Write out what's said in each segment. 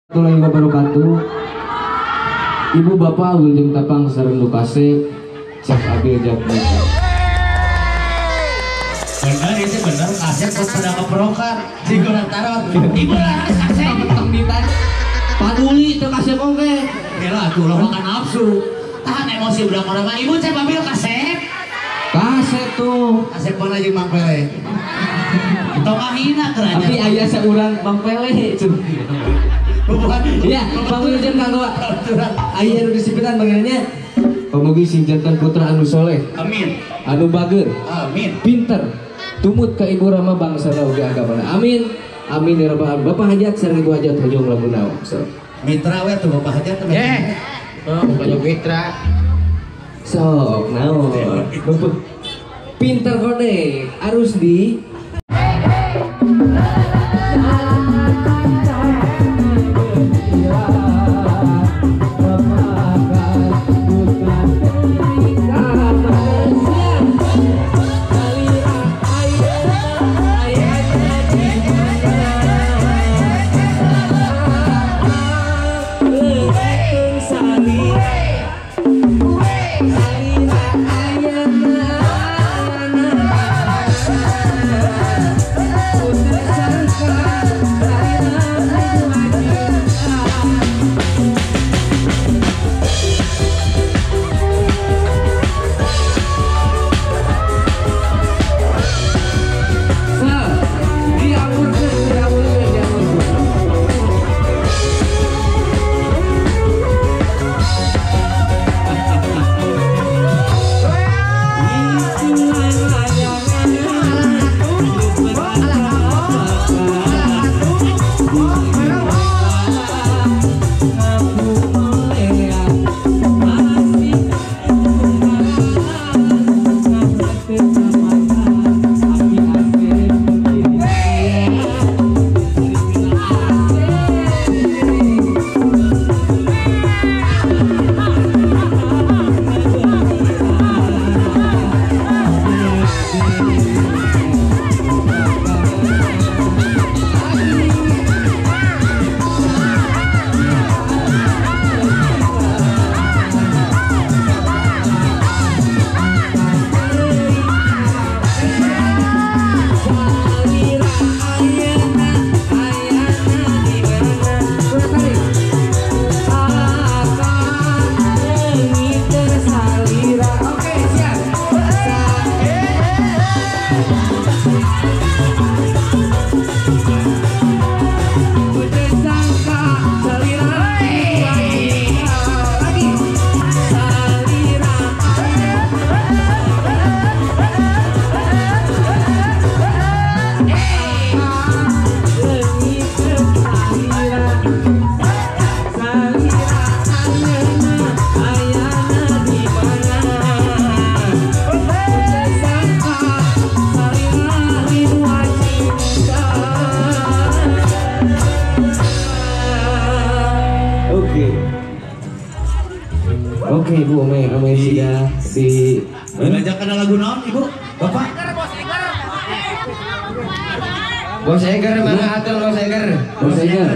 Warahmatullahi wabarakatuh. Ibu bapak wilujeng tapang sareng Lukase Cak Abil Jatnika. Bener itu bener kaset kok pada keperokan di Gunung Tarot. Ibu laras kaset tembitan paduli itu kaset oke. Gila tuh lo makan nafsu. Tahan emosi udah orang ibu cek ambil kaset. Kaset tuh. Kaset mana jeung Mang Pele. Itu mah hina kerajaan. Tapi aya saurang Bang Pele. Iya, Bang Wilujeng kanggo aya nu disipitan bangunannya. Pamugi sing jantan putra anu soleh. Amin. Anu bager. Amin. Pinter. Tumut ka ibu rama bangsa ugi agamana. Amin. Amin ya rabbal alamin. Bapak hajat sareng ibu hajat hujung lagu naon. Mitra we tuh bapak hajat tuh. Oh, bukan mitra. Sok naon. Pinter kode harus di Oke Bu, ame sudah di ngajak kenal lagu naon Ibu? Bapak? Bos Eger mana atur Bos Eger? Bos Eger.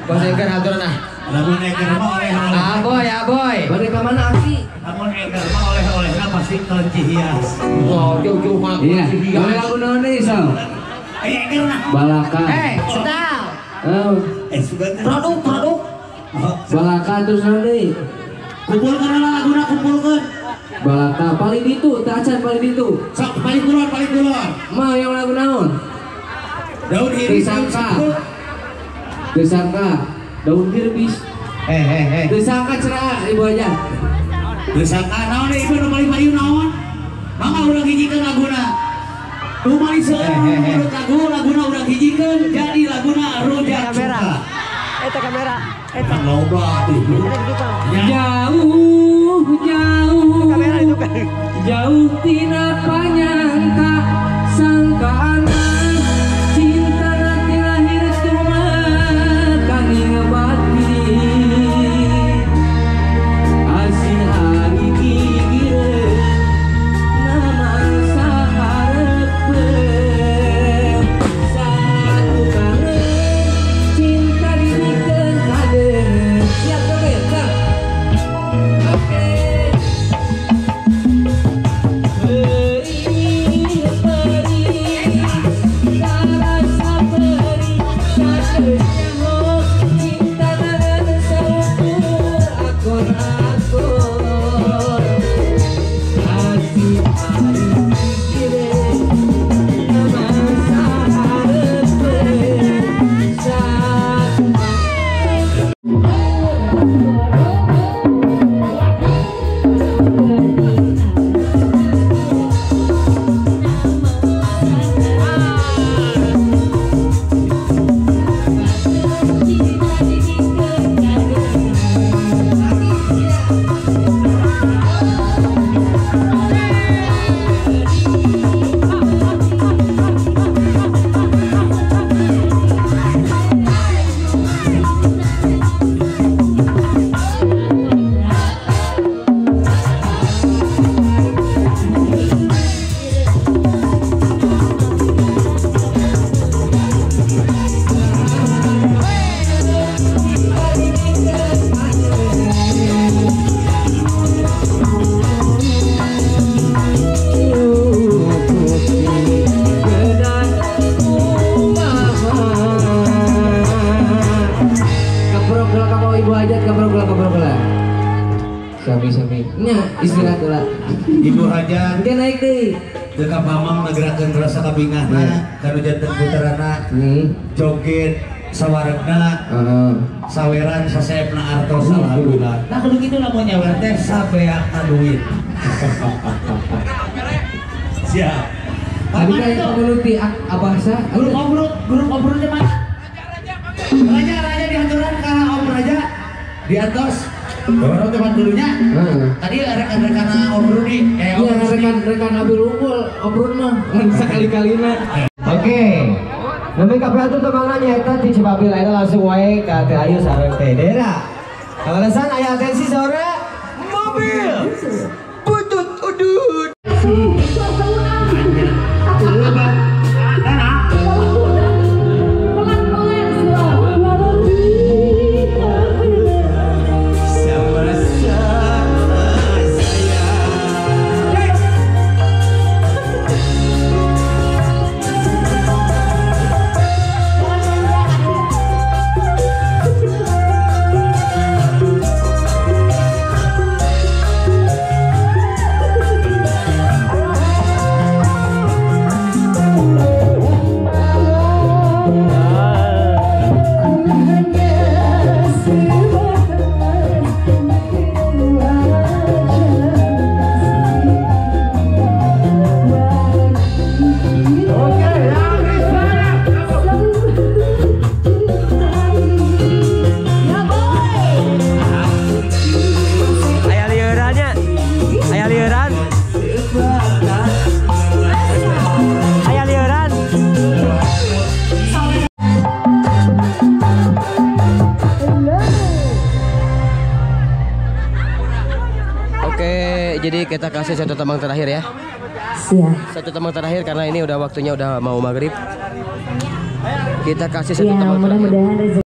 Bos Eger atur nah. Lagu Eger mah oleh-oleh. Aboy. Bade ka mana Aki? Lamun Eger mah oleh-olehna pasti kelenci hias. Oh, jauh mah. Iya. Boleh lagu naon deui, Sal? Eger nah. Balaka. Sedap. Oh, Sudah Produk. Balaka terus naon deui? kumpulkan laguna kumpulkan. Balaka paling itu, tacan paling itu. Sok paling keluar. Mah yang lagu naon? Daun iris Desangka. Daun hirbis. Desangka cerah ibu aja. Desangka naon deh ibu nu paling payu naon? Mangga urang hijikeun laguna. Nu paling seueur laguna urang hijikeun jadi laguna Rujak Suka. Eta kamera. Eta loba itu. Jauh Kamera itu kan. jauh tina panyangka sangkaan cinta nanti lahir cuma kanging batin asih hari gigir nama saharep satu kangen cinta dibikin kade Sami-sami. Nya istirahat lah. Ibu Hajat Dia naik deh. Jika Mamang ngagerakeun rasa kabingahna kanu janten puterana joget sawaragna saweran sasaepna artos alhamdulillah. Nah kudu kitu lamun nyawer teh sabeakna duit. Siap. Tadi kayak community abah sa. Grup obrol teh mana? Raja di haturan ka Om Raja di atas. Baru teman dulunya. Tadi rekan-rekan obrol nih. Iya rekan Abil Unggul obrol mah sekali-kalina. Oke. Nepi ka piatu temangan nyaeta ti Cipabil ayeuna langsung wae ka Teh Ayu sareng Teh Dera. Kangalesan aya atensi sore mobil. Butut udut. Jadi kita kasih satu tembang terakhir ya. Siap. Satu tembang terakhir karena ini udah waktunya udah mau maghrib. Kita kasih satu Ya, tembang terakhir. mudah-mudahan rezeki.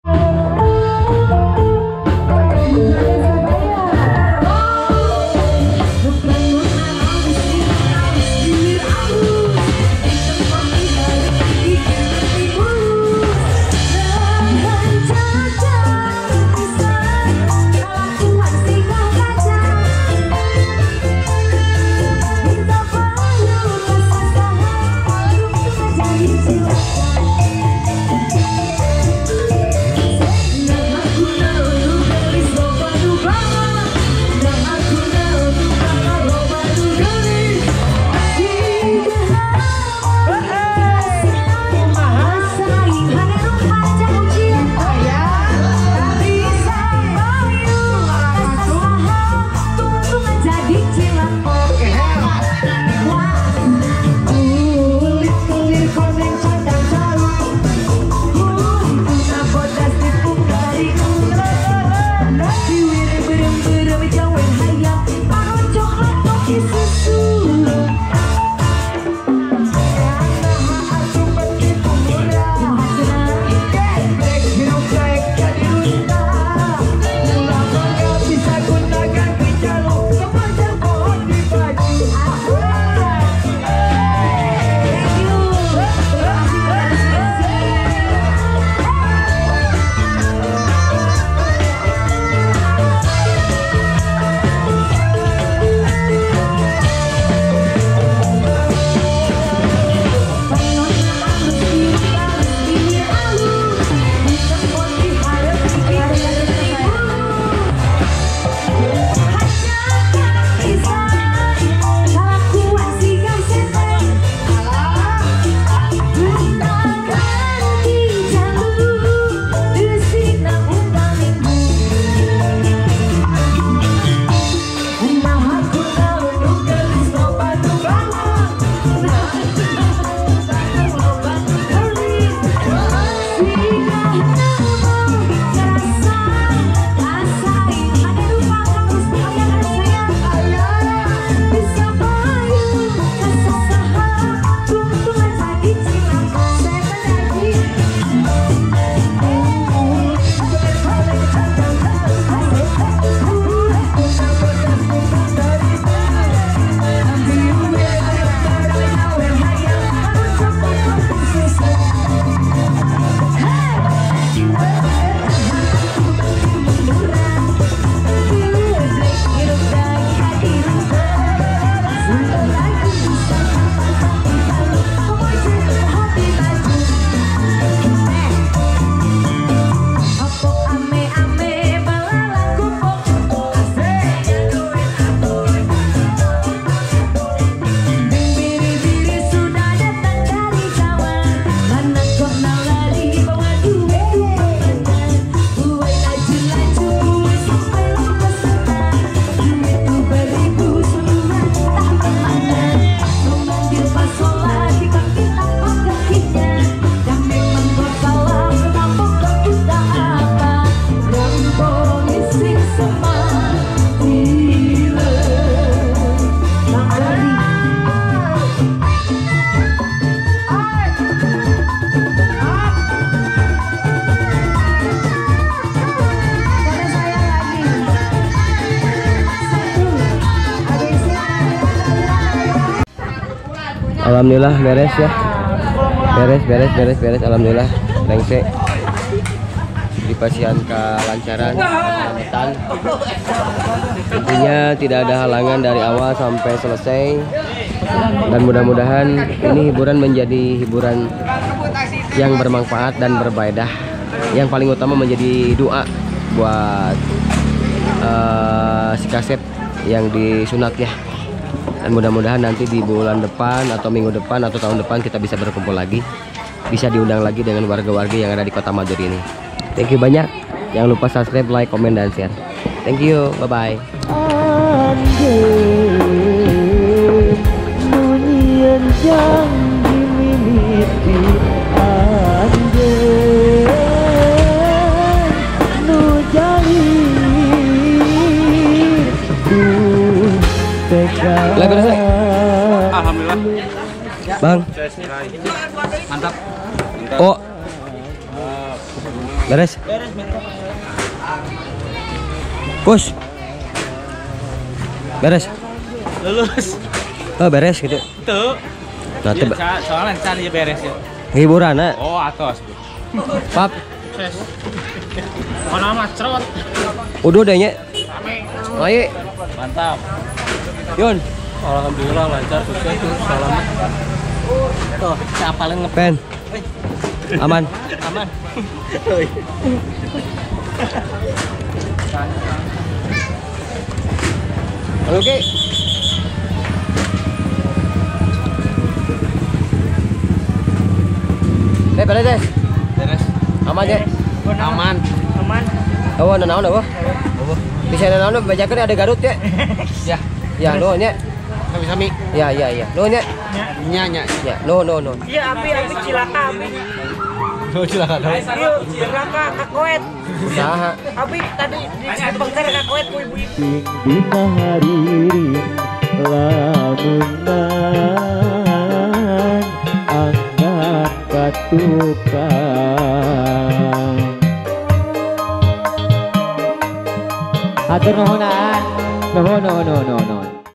Alhamdulillah beres ya. Beres. Alhamdulillah. Lengse. Dipasihan kelancaran, keselamatan. Intinya tidak ada halangan dari awal sampai selesai. Dan mudah-mudahan ini hiburan menjadi hiburan yang bermanfaat dan berfaedah. Yang paling utama menjadi doa buat si Kasep yang disunat ya. Dan mudah-mudahan nanti di bulan depan atau minggu depan atau tahun depan kita bisa berkumpul lagi, bisa diundang lagi dengan warga-warga yang ada di Kota Maduri ini. Thank you banyak. Jangan lupa subscribe, like, komen, dan share. Thank you. Bye-bye. Nunyian janji mimiti nu jali Lah, beres, ya? Alhamdulillah. Bang. Mantap. Oh. Beres. Kus. Beres. Lulus. Oh, beres gitu. Tuh. Nah, Ya, soalnya cari beres ya. hiburan nah. Oh, atos. Pap. Ses. Mana amat cerot. Udah deh nya. Ayo. Mantap. Yun. Alhamdulillah lancar sukses tuh selamat. Tuh, siapalin Pen. Aman. aman. Oke. Beres. Beres. Aman ya. Aman. Oh, naon apa? Bisa naon bajakan ada Garut ya. Ya. Ya, no nya. Sami-sami. Ya. No nya. Nya. Ya, no. Iya, abi cilaka abi. Oh, silakan. Iya, cilaka ka Koet. Saha? Abi tadi disebut bangker ka Koet ku ibu. dina haririn lamunan angkat katukang atur nuhunan nuhun